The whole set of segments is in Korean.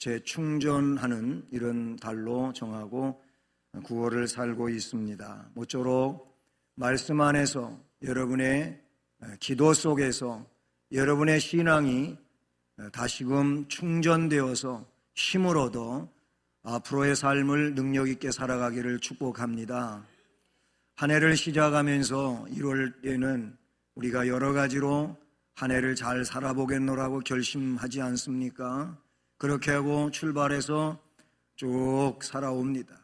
재충전하는 이런 달로 정하고 9월을 살고 있습니다. 모쪼록 말씀 안에서 여러분의 기도 속에서 여러분의 신앙이 다시금 충전되어서 힘을 얻어 앞으로의 삶을 능력 있게 살아가기를 축복합니다. 한 해를 시작하면서 1월에는 우리가 여러 가지로 한 해를 잘 살아보겠노라고 결심하지 않습니까? 그렇게 하고 출발해서 쭉 살아옵니다.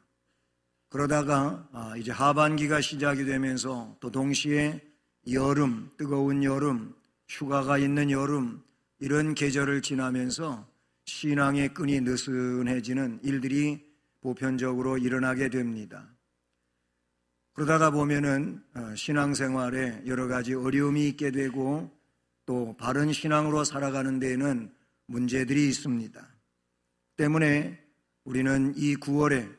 그러다가 이제 하반기가 시작이 되면서 또 동시에 여름, 뜨거운 여름, 휴가가 있는 여름, 이런 계절을 지나면서 신앙의 끈이 느슨해지는 일들이 보편적으로 일어나게 됩니다. 그러다가 보면은 신앙생활에 여러 가지 어려움이 있게 되고 또 바른 신앙으로 살아가는 데에는 문제들이 있습니다. 때문에 우리는 이 9월에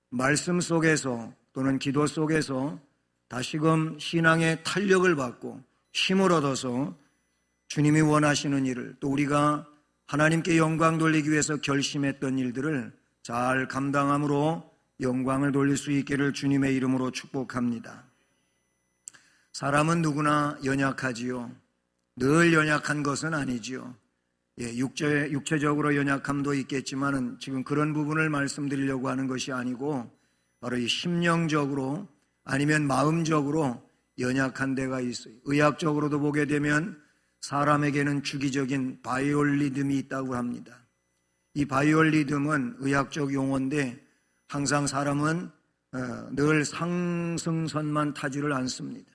말씀 속에서 또는 기도 속에서 다시금 신앙의 탄력을 받고 힘을 얻어서 주님이 원하시는 일을, 또 우리가 하나님께 영광 돌리기 위해서 결심했던 일들을 잘 감당함으로 영광을 돌릴 수 있기를 주님의 이름으로 축복합니다. 사람은 누구나 연약하지요. 늘 연약한 것은 아니지요. 육체적으로 연약함도 있겠지만은 지금 그런 부분을 말씀드리려고 하는 것이 아니고 바로 이 심령적으로 아니면 마음적으로 연약한 데가 있어요. 의학적으로도 보게 되면 사람에게는 주기적인 바이올리듬이 있다고 합니다. 이 바이올리듬은 의학적 용어인데 항상 사람은 늘 상승선만 타지를 않습니다.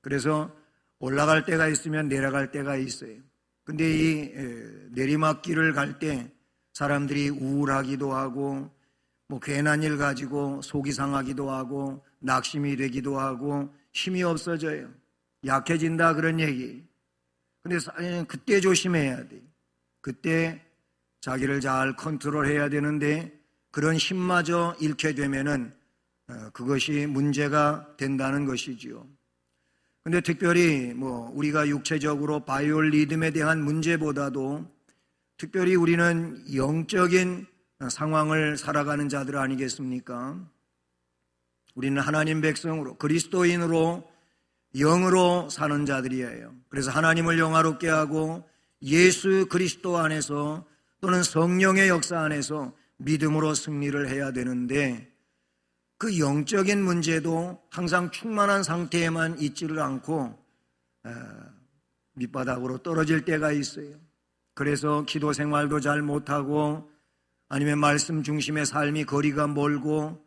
그래서 올라갈 때가 있으면 내려갈 때가 있어요. 근데 이 내리막길을 갈 때 사람들이 우울하기도 하고 뭐 괜한 일 가지고 속이 상하기도 하고 낙심이 되기도 하고 힘이 없어져요. 약해진다 그런 얘기. 근데 그때 조심해야 돼. 그때 자기를 잘 컨트롤해야 되는데 그런 힘마저 잃게 되면은 그것이 문제가 된다는 것이지요. 근데 특별히 우리가 육체적으로 바이올리듬에 대한 문제보다도 특별히 우리는 영적인 상황을 살아가는 자들 아니겠습니까? 우리는 하나님 백성으로 그리스도인으로 영으로 사는 자들이에요. 그래서 하나님을 영화롭게 하고 예수 그리스도 안에서 또는 성령의 역사 안에서 믿음으로 승리를 해야 되는데 그 영적인 문제도 항상 충만한 상태에만 있지를 않고 밑바닥으로 떨어질 때가 있어요. 그래서 기도 생활도 잘 못하고 아니면 말씀 중심의 삶이 거리가 멀고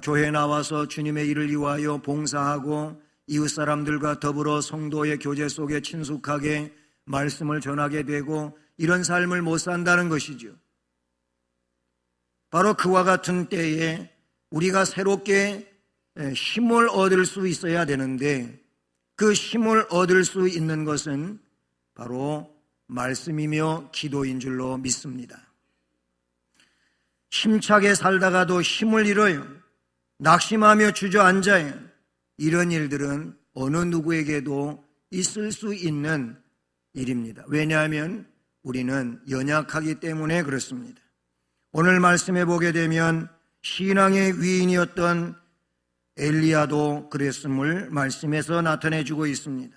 교회에 나와서 주님의 일을 위하여 봉사하고 이웃 사람들과 더불어 성도의 교제 속에 친숙하게 말씀을 전하게 되고 이런 삶을 못 산다는 것이죠. 바로 그와 같은 때에 우리가 새롭게 힘을 얻을 수 있어야 되는데 그 힘을 얻을 수 있는 것은 바로 말씀이며 기도인 줄로 믿습니다. 힘차게 살다가도 힘을 잃어요. 낙심하며 주저앉아요. 이런 일들은 어느 누구에게도 있을 수 있는 일입니다. 왜냐하면 우리는 연약하기 때문에 그렇습니다. 오늘 말씀해 보게 되면 신앙의 위인이었던 엘리야도 그랬음을 말씀에서 나타내주고 있습니다.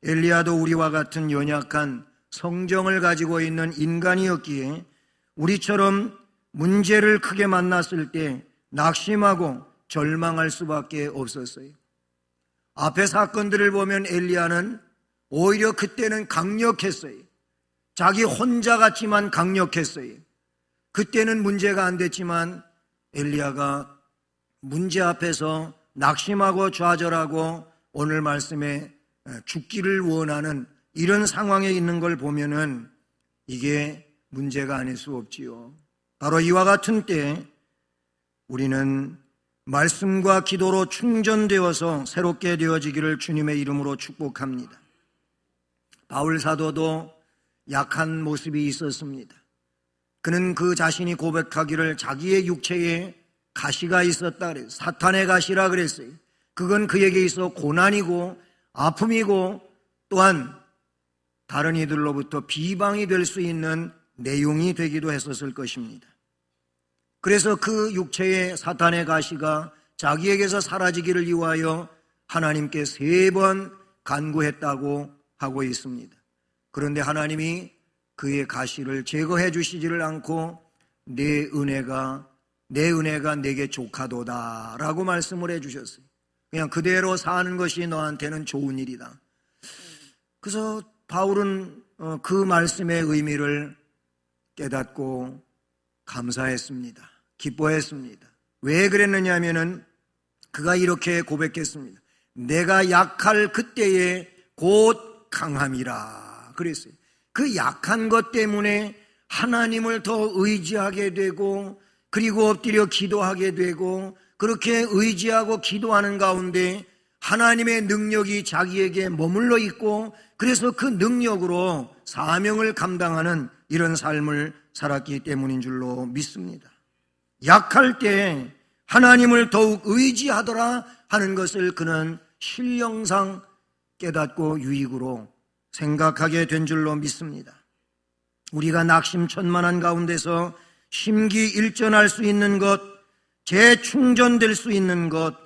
엘리야도 우리와 같은 연약한 성정을 가지고 있는 인간이었기에 우리처럼 문제를 크게 만났을 때 낙심하고 절망할 수밖에 없었어요. 앞에 사건들을 보면 엘리야는 오히려 그때는 강력했어요. 자기 혼자 같지만 강력했어요. 그때는 문제가 안 됐지만 엘리야가 문제 앞에서 낙심하고 좌절하고 오늘 말씀에 죽기를 원하는 이런 상황에 있는 걸 보면은 이게 문제가 아닐 수 없지요. 바로 이와 같은 때 우리는 말씀과 기도로 충전되어서 새롭게 되어지기를 주님의 이름으로 축복합니다. 바울 사도도 약한 모습이 있었습니다. 그는 그 자신이 고백하기를 자기의 육체에 가시가 있었다 그랬어요. 사탄의 가시라 그랬어요. 그건 그에게 있어 고난이고 아픔이고 또한 다른 이들로부터 비방이 될 수 있는 내용이 되기도 했었을 것입니다. 그래서 그 육체의 사탄의 가시가 자기에게서 사라지기를 위하여 하나님께 3번 간구했다고 하고 있습니다. 그런데 하나님이 그의 가시를 제거해 주시지를 않고 내 은혜가 내게 족하도다 라고 말씀을 해 주셨어요. 그냥 그대로 사는 것이 너한테는 좋은 일이다. 그래서 바울은 그 말씀의 의미를 깨닫고 감사했습니다. 기뻐했습니다. 왜 그랬느냐 하면은 그가 이렇게 고백했습니다. 내가 약할 그때에 곧 강함이라 그랬어요. 그 약한 것 때문에 하나님을 더 의지하게 되고 그리고 엎드려 기도하게 되고 그렇게 의지하고 기도하는 가운데 하나님의 능력이 자기에게 머물러 있고 그래서 그 능력으로 사명을 감당하는 이런 삶을 살았기 때문인 줄로 믿습니다. 약할 때 하나님을 더욱 의지하더라 하는 것을 그는 신령상 깨닫고 유익으로 생각하게 된 줄로 믿습니다. 우리가 낙심천만한 가운데서 심기일전할 수 있는 것, 재충전될 수 있는 것,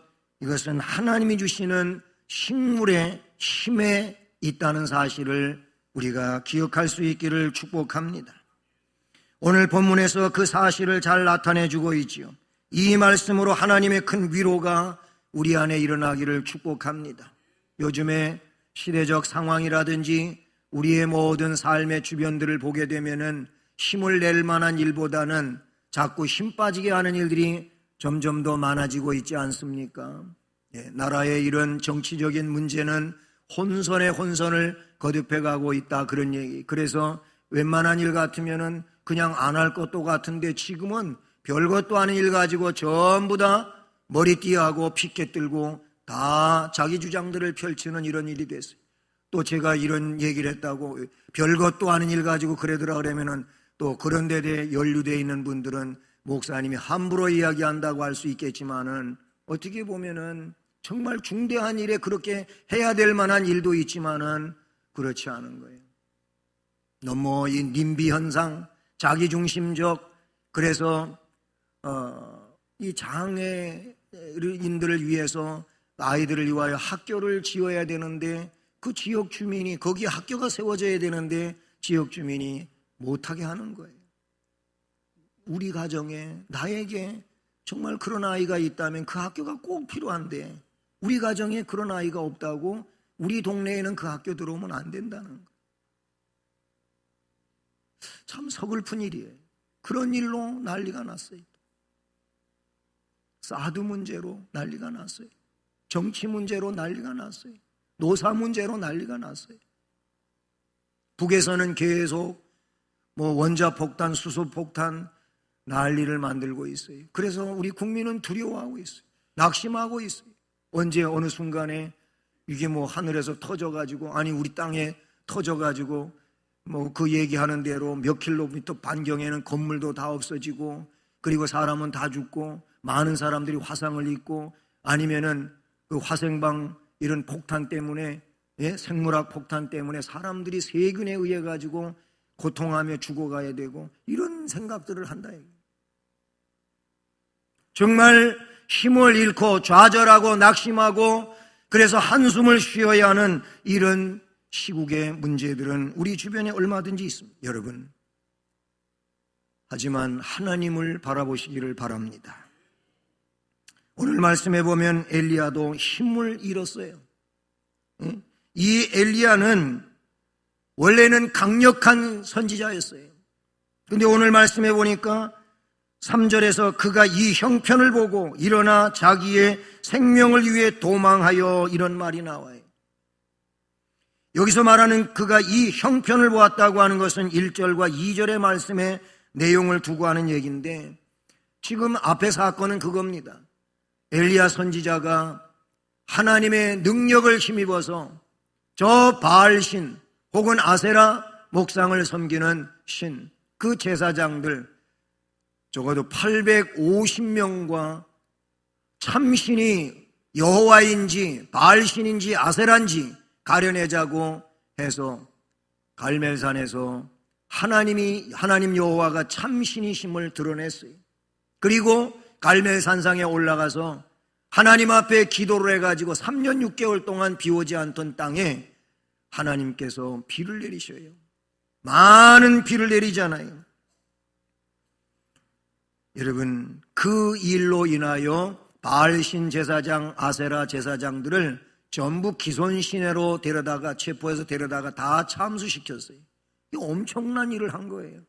이것은 하나님이 주시는 식물의 힘에 있다는 사실을 우리가 기억할 수 있기를 축복합니다. 오늘 본문에서 그 사실을 잘 나타내주고 있지요. 이 말씀으로 하나님의 큰 위로가 우리 안에 일어나기를 축복합니다. 요즘에 시대적 상황이라든지 우리의 모든 삶의 주변들을 보게 되면은 힘을 낼 만한 일보다는 자꾸 힘 빠지게 하는 일들이 점점 더 많아지고 있지 않습니까? 나라의 이런 정치적인 문제는 혼선의 혼선을 거듭해가고 있다 그런 얘기. 그래서 웬만한 일 같으면은 그냥 안 할 것도 같은데 지금은 별것도 아닌 일 가지고 전부 다 머리띠하고 피켓 들고 다 자기 주장들을 펼치는 이런 일이 됐어요. 또 제가 이런 얘기를 했다고 별것도 아닌 일 가지고 그러더라 그러면은 또 그런 데 대해 연루되어 있는 분들은 목사님이 함부로 이야기한다고 할 수 있겠지만은 어떻게 보면은 정말 중대한 일에 그렇게 해야 될 만한 일도 있지만은 그렇지 않은 거예요. 너무 이 님비 현상, 자기중심적, 그래서 이 장애인들을 위해서 아이들을 위하여 학교를 지어야 되는데 그 지역 주민이 거기에 학교가 세워져야 되는데 지역 주민이 못하게 하는 거예요. 우리 가정에 나에게 정말 그런 아이가 있다면 그 학교가 꼭 필요한데 우리 가정에 그런 아이가 없다고 우리 동네에는 그 학교 들어오면 안 된다는 거예요. 참 서글픈 일이에요. 그런 일로 난리가 났어요. 사드 문제로 난리가 났어요. 정치 문제로 난리가 났어요. 노사 문제로 난리가 났어요. 북에서는 계속 원자폭탄, 수소폭탄 난리를 만들고 있어요. 그래서 우리 국민은 두려워하고 있어요. 낙심하고 있어요. 언제 어느 순간에 이게 하늘에서 터져가지고 아니 우리 땅에 터져가지고 그 얘기하는 대로 몇 킬로미터 반경에는 건물도 다 없어지고 그리고 사람은 다 죽고 많은 사람들이 화상을 입고 아니면은 그 화생방 이런 폭탄 때문에 생물학 폭탄 때문에 사람들이 세균에 의해 가지고 고통하며 죽어가야 되고 이런 생각들을 한다. 정말 힘을 잃고 좌절하고 낙심하고 그래서 한숨을 쉬어야 하는 이런 시국의 문제들은 우리 주변에 얼마든지 있습니다. 여러분, 하지만 하나님을 바라보시기를 바랍니다. 오늘 말씀해 보면 엘리야도 힘을 잃었어요. 이 엘리야는 원래는 강력한 선지자였어요. 그런데 오늘 말씀해 보니까 3절에서 그가 이 형편을 보고 일어나 자기의 생명을 위해 도망하여 이런 말이 나와요. 여기서 말하는 그가 이 형편을 보았다고 하는 것은 1절과 2절의 말씀의 내용을 두고 하는 얘기인데 지금 앞의 사건은 그겁니다. 엘리야 선지자가 하나님의 능력을 힘입어서 저 바알신 혹은 아세라 목상을 섬기는 신, 그 제사장들 적어도 850명과 참신이 여호와인지 바알신인지 아세라인지 가려내자고 해서 갈멜산에서 하나님 여호와가 참신이심을 드러냈어요. 그리고 갈멜산상에 올라가서 하나님 앞에 기도를 해가지고 3년 6개월 동안 비 오지 않던 땅에 하나님께서 비를 내리셔요. 많은 비를 내리잖아요. 여러분, 그 일로 인하여 바알신 제사장, 아세라 제사장들을 전부 기손시내로 체포해서 데려다가 다 참수시켰어요. 이 엄청난 일을 한 거예요.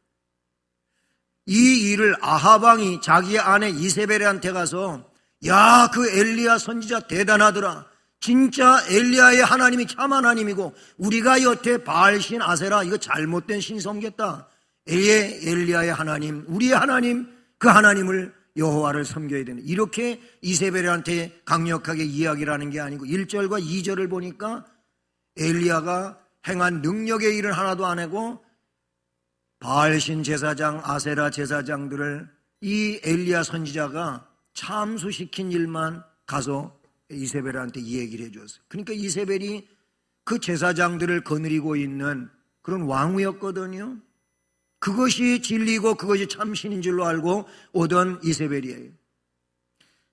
이 일을 아하방이 자기의 아내 이세벨한테 가서, 야, 그 엘리야 선지자 대단하더라. 진짜 엘리야의 하나님이 참 하나님이고 우리가 여태 바알신 아세라 이거 잘못된 신 섬겼다. 엘리야의 하나님, 우리의 하나님, 그 하나님을 여호와를 섬겨야 되는, 이렇게 이세벨한테 강력하게 이야기를 하는 게 아니고 1절과 2절을 보니까 엘리야가 행한 능력의 일은 하나도 안 하고 바알신 제사장, 아세라 제사장들을 이 엘리야 선지자가 참수시킨 일만 가서 이세벨한테 이 얘기를 해줬어요. 그러니까 이세벨이 그 제사장들을 거느리고 있는 그런 왕후였거든요. 그것이 진리고 그것이 참신인 줄로 알고 오던 이세벨이에요.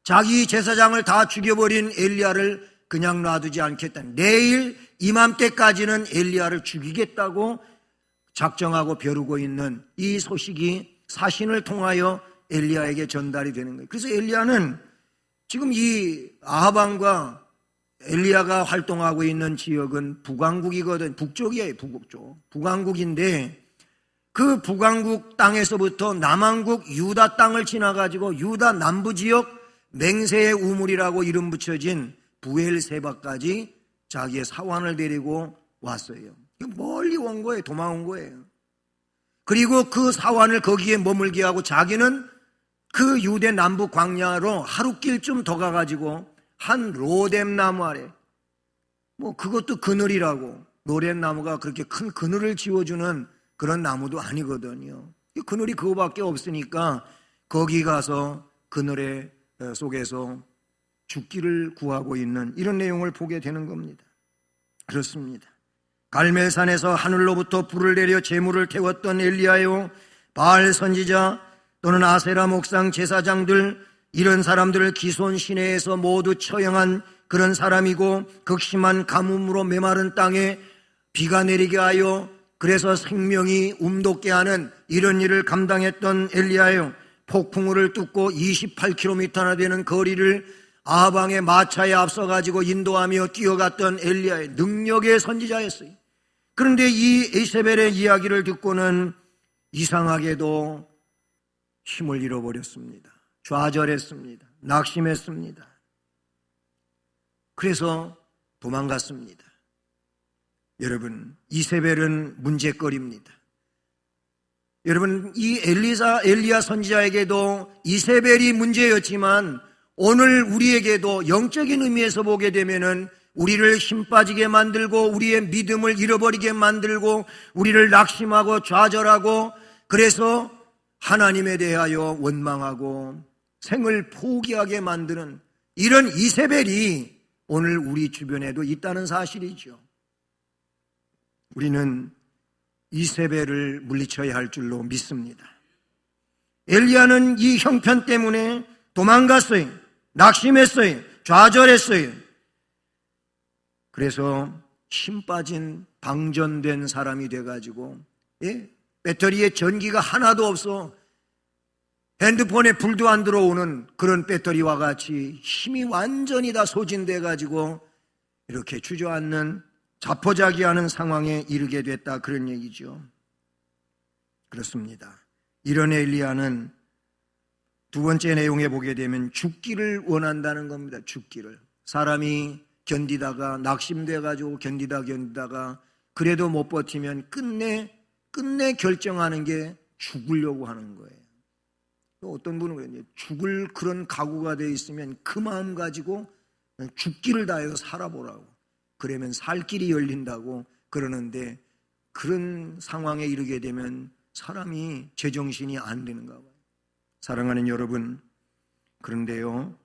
자기 제사장을 다 죽여버린 엘리야를 그냥 놔두지 않겠다. 내일 이맘때까지는 엘리야를 죽이겠다고 작정하고 벼르고 있는 이 소식이 사신을 통하여 엘리야에게 전달이 되는 거예요. 그래서 엘리야는 지금 이 아하방과 엘리야가 활동하고 있는 지역은 북왕국이거든. 북쪽이에요. 북쪽. 북왕국인데 그 북왕국 땅에서부터 남왕국 유다 땅을 지나가지고 유다 남부지역 맹세의 우물이라고 이름 붙여진 부엘세바까지 자기의 사환을 데리고 왔어요. 멀리 온 거예요. 도망온 거예요. 그리고 그 사환을 거기에 머물게 하고 자기는 그 유대 남부 광야로 하루길쯤 더 가가지고 한 로뎀 나무 아래, 그것도 그늘이라고, 로뎀 나무가 그렇게 큰 그늘을 지어주는 그런 나무도 아니거든요. 그늘이 그거밖에 없으니까 거기 가서 그늘의 속에서 죽기를 구하고 있는 이런 내용을 보게 되는 겁니다. 그렇습니다. 갈멜산에서 하늘로부터 불을 내려 제물을 태웠던 엘리야요, 바알 선지자 또는 아세라 목상 제사장들, 이런 사람들을 기손 시내에서 모두 처형한 그런 사람이고, 극심한 가뭄으로 메마른 땅에 비가 내리게 하여 그래서 생명이 움돋게 하는 이런 일을 감당했던 엘리야요, 폭풍우를 뚫고 28km나 되는 거리를 아하방의 마차에 앞서가지고 인도하며 뛰어갔던 엘리야의 능력의 선지자였어요. 그런데 이 이세벨의 이야기를 듣고는 이상하게도 힘을 잃어버렸습니다. 좌절했습니다. 낙심했습니다. 그래서 도망갔습니다. 여러분, 이세벨은 문제거리입니다. 여러분, 이 엘리야 선지자에게도 이세벨이 문제였지만 오늘 우리에게도 영적인 의미에서 보게 되면은 우리를 힘 빠지게 만들고 우리의 믿음을 잃어버리게 만들고 우리를 낙심하고 좌절하고, 그래서 하나님에 대하여 원망하고 생을 포기하게 만드는 이런 이세벨이 오늘 우리 주변에도 있다는 사실이죠. 우리는 이세벨을 물리쳐야 할 줄로 믿습니다. 엘리야는 이 형편 때문에 도망갔어요. 낙심했어요. 좌절했어요. 그래서 힘 빠진 방전된 사람이 돼가지고, 배터리에 전기가 하나도 없어 핸드폰에 불도 안 들어오는 그런 배터리와 같이 힘이 완전히 다 소진돼가지고 이렇게 주저앉는 자포자기하는 상황에 이르게 됐다, 그런 얘기죠. 그렇습니다. 이런 엘리야는 두 번째 내용에 보게 되면 죽기를 원한다는 겁니다. 죽기를. 사람이 견디다가 낙심돼가지고 견디다가 그래도 못 버티면 끝내 결정하는 게 죽으려고 하는 거예요. 어떤 분은 그래요. 죽을 그런 각오가 되어 있으면 그 마음 가지고 죽기를 다해서 살아보라고. 그러면 살 길이 열린다고 그러는데, 그런 상황에 이르게 되면 사람이 제정신이 안 되는가 봐요. 사랑하는 여러분, 그런데요,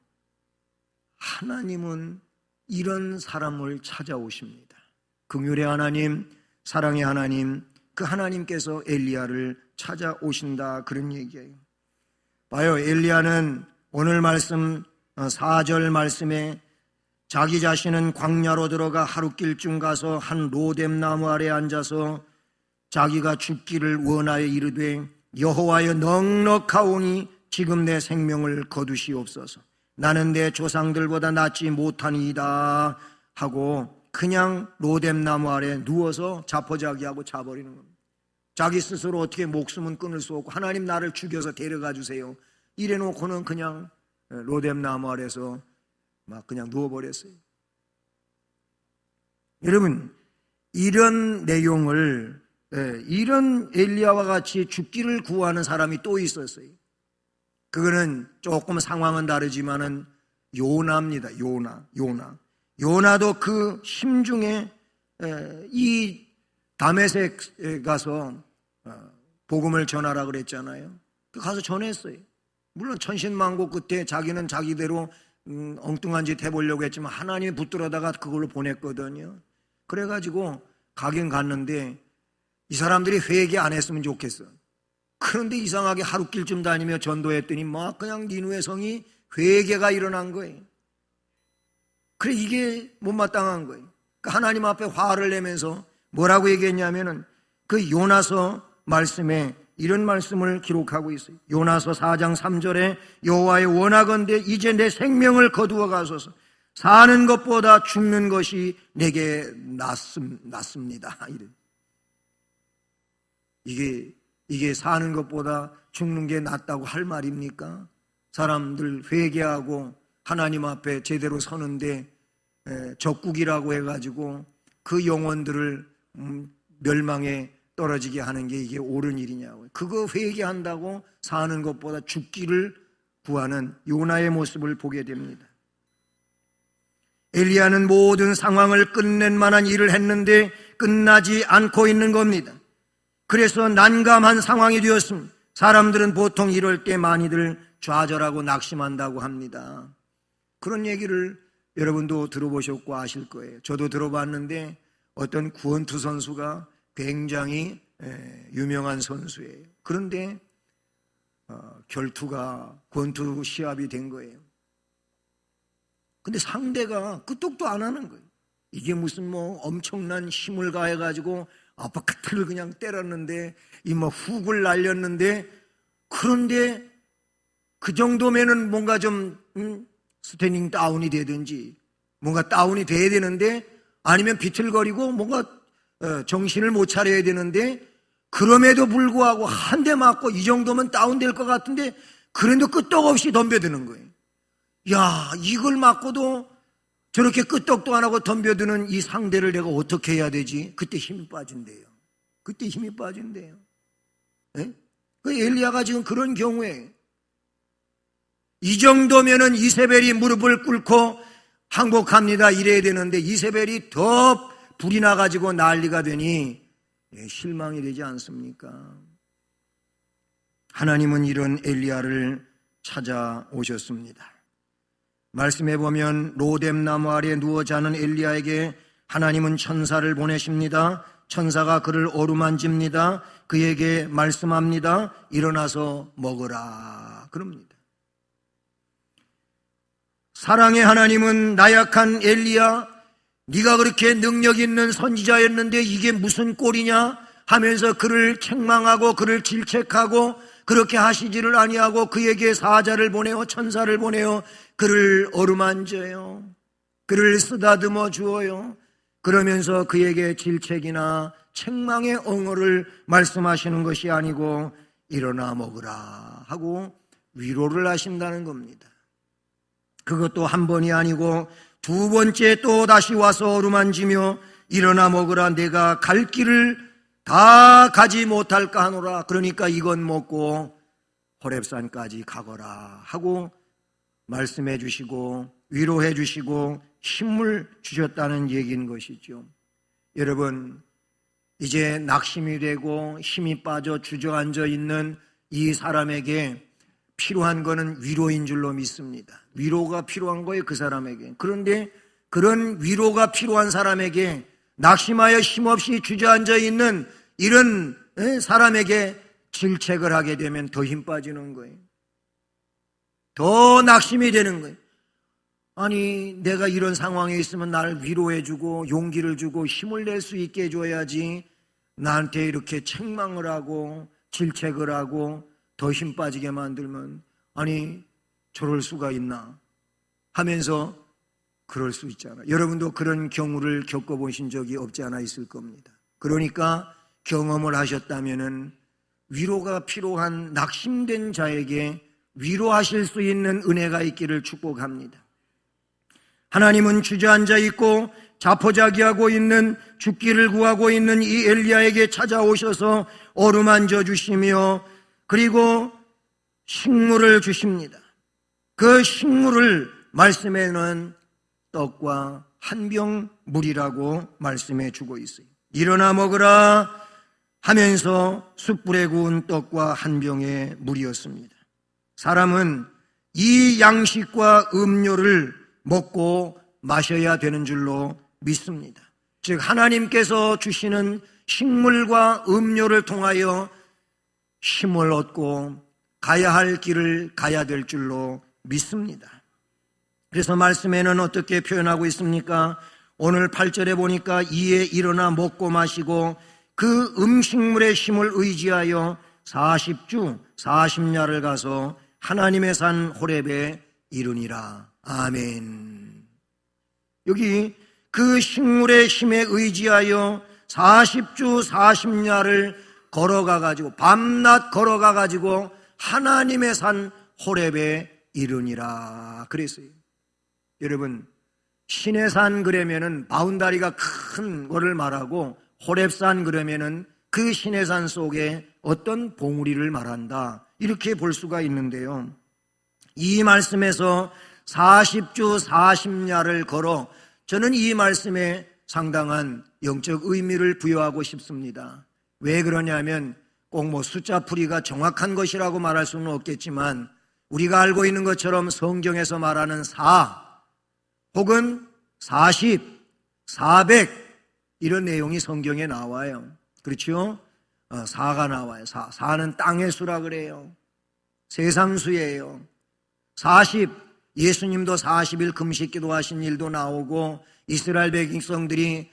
하나님은 이런 사람을 찾아오십니다. 긍휼의 하나님, 사랑의 하나님, 그 하나님께서 엘리야를 찾아오신다, 그런 얘기예요. 봐요, 엘리야는 오늘 말씀 4절 말씀에 자기 자신은 광야로 들어가 하룻길쯤 가서 한 로뎀 나무 아래 앉아서 자기가 죽기를 원하여 이르되 여호와여 넉넉하오니 지금 내 생명을 거두시옵소서. 나는 내 조상들보다 낫지 못하니이다 하고 그냥 로뎀 나무 아래 누워서 자포자기하고 자버리는 겁니다. 자기 스스로 어떻게 목숨은 끊을 수 없고 하나님 나를 죽여서 데려가 주세요 이래놓고는 그냥 로뎀 나무 아래서 막 그냥 누워버렸어요. 여러분, 이런 내용을, 이런 엘리야와 같이 죽기를 구하는 사람이 또 있었어요. 그거는 조금 상황은 다르지만은 요나입니다. 요나도 그 심중에 이 다메섹에 가서 복음을 전하라 그랬잖아요. 가서 전했어요. 물론 천신만고 끝에 자기는 자기대로 엉뚱한 짓 해보려고 했지만 하나님이 붙들어다가 그걸로 보냈거든요. 그래가지고 가긴 갔는데 이 사람들이 회개 안 했으면 좋겠어. 그런데 이상하게 하룻길쯤 다니며 전도했더니 막 그냥 니누의 성이 회개가 일어난 거예요. 그래, 이게 못마땅한 거예요. 그러니까 하나님 앞에 화를 내면서 뭐라고 얘기했냐면은 그 요나서 말씀에 이런 말씀을 기록하고 있어요. 요나서 4장 3절에 여호와의 원하건대 이제 내 생명을 거두어 가소서. 사는 것보다 죽는 것이 내게 낫습니다. 이게 사는 것보다 죽는 게 낫다고 할 말입니까? 사람들 회개하고 하나님 앞에 제대로 서는데 적국이라고 해가지고 그 영혼들을 멸망에 떨어지게 하는 게 이게 옳은 일이냐고요. 그거 회개한다고 사는 것보다 죽기를 구하는 요나의 모습을 보게 됩니다. 엘리야는 모든 상황을 끝낼 만한 일을 했는데 끝나지 않고 있는 겁니다. 그래서 난감한 상황이 되었습니다. 사람들은 보통 이럴 때 많이들 좌절하고 낙심한다고 합니다. 그런 얘기를 여러분도 들어보셨고 아실 거예요. 저도 들어봤는데 어떤 구원투 선수가 굉장히 유명한 선수예요. 그런데 결투가 권투 시합이 된 거예요. 근데 상대가 끄떡도 안 하는 거예요. 이게 무슨 뭐 엄청난 힘을 가해가지고 아파트를 그냥 때렸는데 이 뭐 훅을 날렸는데, 그런데 그 정도면은 뭔가 좀 스탠딩 다운이 되든지 뭔가 다운이 돼야 되는데, 아니면 비틀거리고 뭔가 정신을 못 차려야 되는데, 그럼에도 불구하고 한 대 맞고 이 정도면 다운될 것 같은데 그래도 끄떡없이 덤벼드는 거예요. 야, 이걸 맞고도 저렇게 끄떡도 안 하고 덤벼드는 이 상대를 내가 어떻게 해야 되지? 그때 힘이 빠진대요. 네? 그 엘리야가 지금 그런 경우에 이 정도면은 이세벨이 무릎을 꿇고 항복합니다 이래야 되는데, 이세벨이 더 불이 나가지고 난리가 되니 실망이 되지 않습니까? 하나님은 이런 엘리야를 찾아오셨습니다. 말씀해 보면 로뎀 나무 아래 누워 자는 엘리야에게 하나님은 천사를 보내십니다. 천사가 그를 어루만집니다. 그에게 말씀합니다. 일어나서 먹으라 그럽니다. 사랑의 하나님은 나약한 엘리야, 네가 그렇게 능력 있는 선지자였는데 이게 무슨 꼴이냐 하면서 그를 책망하고 그를 질책하고 그렇게 하시지를 아니하고 그에게 사자를 보내어 천사를 보내어 그를 어루만져요. 그를 쓰다듬어 주어요. 그러면서 그에게 질책이나 책망의 엉어를 말씀하시는 것이 아니고 일어나 먹으라 하고 위로를 하신다는 겁니다. 그것도 한 번이 아니고 두 번째 또 다시 와서 어루만지며 일어나 먹으라, 내가 갈 길을 다 가지 못할까 하노라. 그러니까 이건 먹고 호렙산까지 가거라 하고 말씀해 주시고 위로해 주시고 힘을 주셨다는 얘기인 것이죠. 여러분, 이제 낙심이 되고 힘이 빠져 주저앉아 있는 이 사람에게 필요한 것은 위로인 줄로 믿습니다. 위로가 필요한 거예요, 그 사람에게. 그런데 그런 위로가 필요한 사람에게 낙심하여 힘없이 주저앉아 있는 이런 사람에게 질책을 하게 되면 더 힘 빠지는 거예요. 더 낙심이 되는 거예요. 아니, 내가 이런 상황에 있으면 나를 위로해주고 용기를 주고 힘을 낼 수 있게 해줘야지, 나한테 이렇게 책망을 하고 질책을 하고 더 힘 빠지게 만들면, 아니 저럴 수가 있나 하면서 그럴 수 있잖아요. 여러분도 그런 경우를 겪어보신 적이 없지 않아 있을 겁니다. 그러니까 경험을 하셨다면은 위로가 필요한 낙심된 자에게 위로하실 수 있는 은혜가 있기를 축복합니다. 하나님은 주저앉아 있고 자포자기하고 있는, 죽기를 구하고 있는 이 엘리야에게 찾아오셔서 어루만져 주시며 그리고 식물을 주십니다. 그 식물을 말씀에는 떡과 한 병 물이라고 말씀해 주고 있어요. 일어나 먹으라 하면서 숯불에 구운 떡과 한 병의 물이었습니다. 사람은 이 양식과 음료를 먹고 마셔야 되는 줄로 믿습니다. 즉 하나님께서 주시는 식물과 음료를 통하여 힘을 얻고 가야 할 길을 가야 될 줄로 믿습니다. 그래서 말씀에는 어떻게 표현하고 있습니까? 오늘 8절에 보니까 이에 일어나 먹고 마시고 그 음식물의 힘을 의지하여 40주 40야를 가서 하나님의 산 호렙에 이르니라. 아멘. 여기 그 식물의 힘에 의지하여 40주 40야를 걸어가가지고, 밤낮 걸어가가지고 하나님의 산 호렙에 이르니라 그랬어요. 여러분, 신의 산 그러면은 바운다리가 큰 거를 말하고, 호렙산 그러면은 그 신의 산 속에 어떤 봉우리를 말한다, 이렇게 볼 수가 있는데요. 이 말씀에서 40주 40야를 걸어, 저는 이 말씀에 상당한 영적 의미를 부여하고 싶습니다. 왜 그러냐면 꼭 뭐 숫자풀이가 정확한 것이라고 말할 수는 없겠지만, 우리가 알고 있는 것처럼 성경에서 말하는 4 혹은 40, 400 이런 내용이 성경에 나와요. 그렇죠? 4가 나와요. 4는 땅의 수라 그래요. 세상 수예요. 40, 예수님도 40일 금식 기도하신 일도 나오고, 이스라엘 백성들이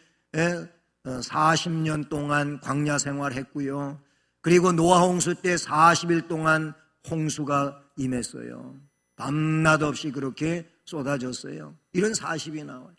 40년 동안 광야 생활했고요. 그리고 노아 홍수 때 40일 동안 홍수가 임했어요. 밤낮 없이 그렇게 쏟아졌어요. 이런 40이 나와요.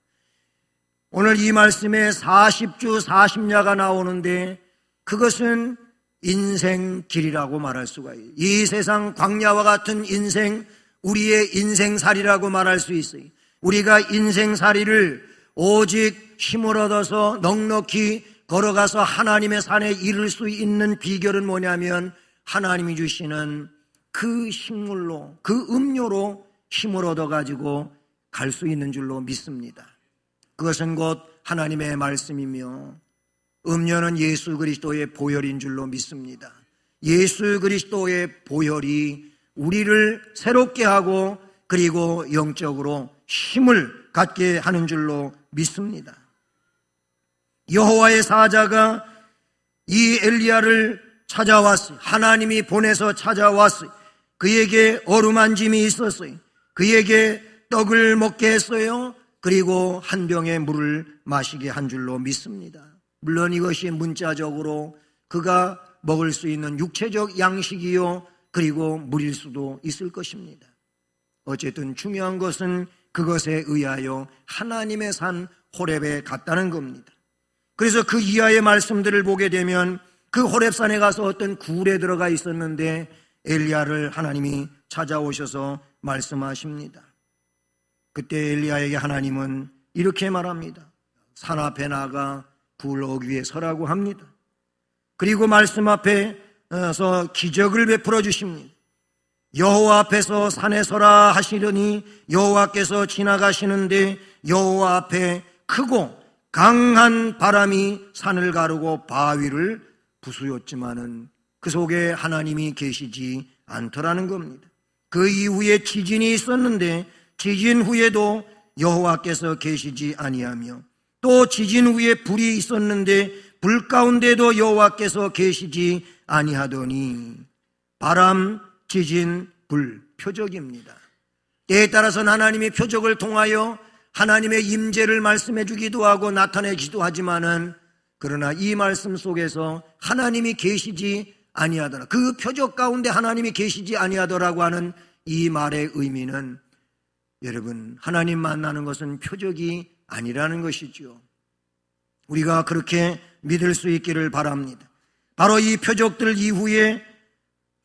오늘 이 말씀에 40주 40야가 나오는데, 그것은 인생길이라고 말할 수가 있어요. 이 세상 광야와 같은 인생, 우리의 인생살이라고 말할 수 있어요. 우리가 인생살이를 오직 힘을 얻어서 넉넉히 걸어가서 하나님의 산에 이를 수 있는 비결은 뭐냐면, 하나님이 주시는 그 식물로, 그 음료로 힘을 얻어가지고 갈 수 있는 줄로 믿습니다. 그것은 곧 하나님의 말씀이며, 음료는 예수 그리스도의 보혈인 줄로 믿습니다. 예수 그리스도의 보혈이 우리를 새롭게 하고 그리고 영적으로 힘을 갖게 하는 줄로 믿습니다. 여호와의 사자가 이 엘리야를 찾아왔어요. 하나님이 보내서 찾아왔어요. 그에게 어루만짐이 있었어요. 그에게 떡을 먹게 했어요. 그리고 한 병의 물을 마시게 한 줄로 믿습니다. 물론 이것이 문자적으로 그가 먹을 수 있는 육체적 양식이요, 그리고 물일 수도 있을 것입니다. 어쨌든 중요한 것은 그것에 의하여 하나님의 산 호렙에 갔다는 겁니다. 그래서 그 이하의 말씀들을 보게 되면, 그 호렙산에 가서 어떤 굴에 들어가 있었는데 엘리야를 하나님이 찾아오셔서 말씀하십니다. 그때 엘리야에게 하나님은 이렇게 말합니다. 산 앞에 나가 굴 어귀에 서라고 합니다. 그리고 말씀 앞에서 기적을 베풀어 주십니다. 여호와 앞에서 산에 서라 하시더니 여호와께서 지나가시는데 여호와 앞에 크고 강한 바람이 산을 가르고 바위를 부수었지만은 그 속에 하나님이 계시지 않더라는 겁니다. 그 이후에 지진이 있었는데 지진 후에도 여호와께서 계시지 아니하며, 또 지진 후에 불이 있었는데 불 가운데도 여호와께서 계시지 아니하더니. 바람, 지진, 불, 표적입니다. 때에 따라서는 하나님의 표적을 통하여 하나님의 임재를 말씀해 주기도 하고 나타내기도 하지만은, 그러나 이 말씀 속에서 하나님이 계시지 아니하더라, 그 표적 가운데 하나님이 계시지 아니하더라고 하는 이 말의 의미는, 여러분, 하나님 만나는 것은 표적이 아니라는 것이죠. 우리가 그렇게 믿을 수 있기를 바랍니다. 바로 이 표적들 이후에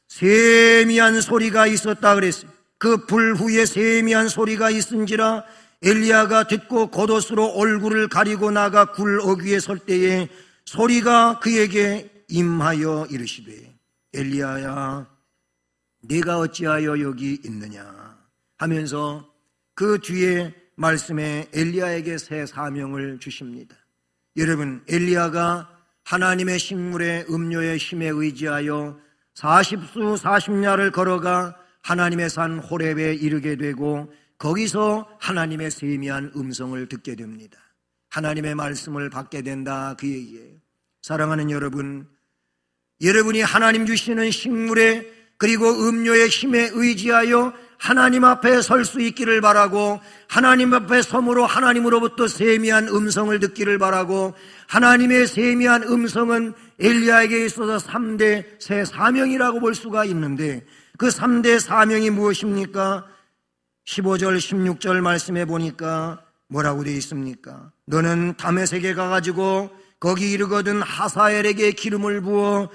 세미한 소리가 있었다 그랬어요. 그 불 후에 세미한 소리가 있은지라 엘리야가 듣고 겉옷으로 얼굴을 가리고 나가 굴 어귀에 설 때에 소리가 그에게 임하여 이르시되, 엘리야야, 네가 어찌하여 여기 있느냐 하면서 그 뒤에 말씀에 엘리야에게 새 사명을 주십니다. 여러분, 엘리야가 하나님의 식물의 음료의 힘에 의지하여 40수 40야를 걸어가 하나님의 산 호렙에 이르게 되고, 거기서 하나님의 세미한 음성을 듣게 됩니다. 하나님의 말씀을 받게 된다, 그 얘기예요. 사랑하는 여러분, 여러분이 하나님 주시는 식물의 그리고 음료의 힘에 의지하여 하나님 앞에 설 수 있기를 바라고, 하나님 앞에 섬으로 하나님으로부터 세미한 음성을 듣기를 바라고, 하나님의 세미한 음성은 엘리야에게 있어서 3대 새 사명이라고 볼 수가 있는데, 그 3대 사명이 무엇입니까? 15절 16절 말씀해 보니까 뭐라고 되어 있습니까? 너는 다메섹에 가가지고 거기 이르거든 하사엘에게 기름을 부어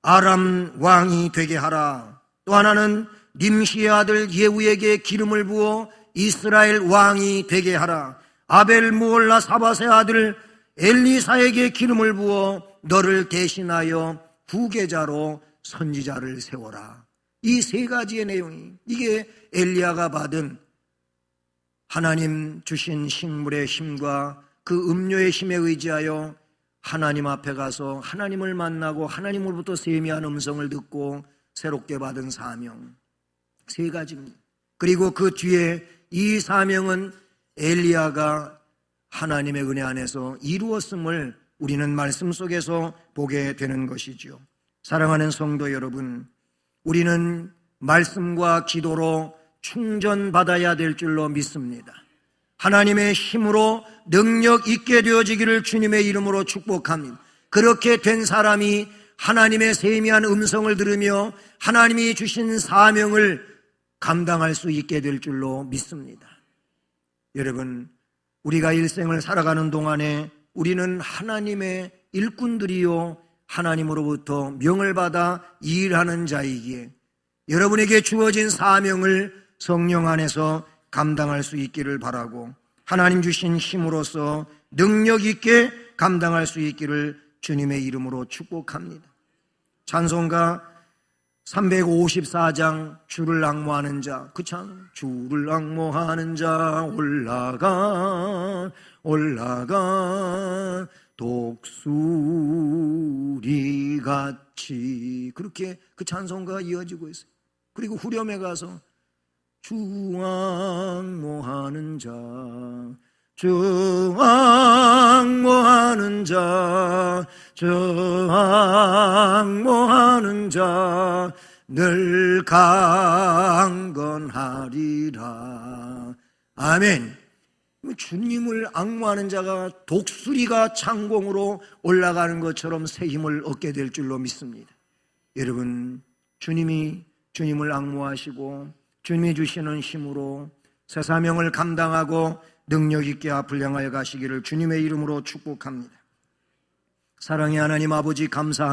아람 왕이 되게 하라. 또 하나는 님시의 아들 예후에게 기름을 부어 이스라엘 왕이 되게 하라. 아벨 무올라 사밧의 아들 엘리사에게 기름을 부어 너를 대신하여 후계자로 선지자를 세워라. 이 세 가지의 내용이, 이게 엘리야가 받은 하나님 주신 식물의 힘과 그 음료의 힘에 의지하여 하나님 앞에 가서 하나님을 만나고 하나님으로부터 세미한 음성을 듣고 새롭게 받은 사명, 세 가지입니다. 그리고 그 뒤에 이 사명은 엘리야가 하나님의 은혜 안에서 이루었음을 우리는 말씀 속에서 보게 되는 것이죠. 사랑하는 성도 여러분, 우리는 말씀과 기도로 충전받아야 될 줄로 믿습니다. 하나님의 힘으로 능력 있게 되어지기를 주님의 이름으로 축복합니다. 그렇게 된 사람이 하나님의 세미한 음성을 들으며 하나님이 주신 사명을 감당할 수 있게 될 줄로 믿습니다. 여러분, 우리가 일생을 살아가는 동안에 우리는 하나님의 일꾼들이요, 하나님으로부터 명을 받아 일하는 자이기에 여러분에게 주어진 사명을 성령 안에서 감당할 수 있기를 바라고, 하나님 주신 힘으로서 능력 있게 감당할 수 있기를 주님의 이름으로 축복합니다. 찬송가 354장 주를 앙모하는 자, 그 찬, 주를 앙모하는 자 올라가 올라가 독수리같이, 그렇게 그 찬송가가 이어지고 있어요. 그리고 후렴에 가서 주 앙모하는 자, 주 앙모하는 자, 주 앙모하는 자 늘 강건하리라. 아멘. 주님을 앙모하는 자가 독수리가 창공으로 올라가는 것처럼 새 힘을 얻게 될 줄로 믿습니다. 여러분, 주님을 앙모하시고 주님이 주시는 힘으로 새 사명을 감당하고 능력 있게 앞을 향하여 가시기를 주님의 이름으로 축복합니다. 사랑의 하나님 아버지, 감사합니다.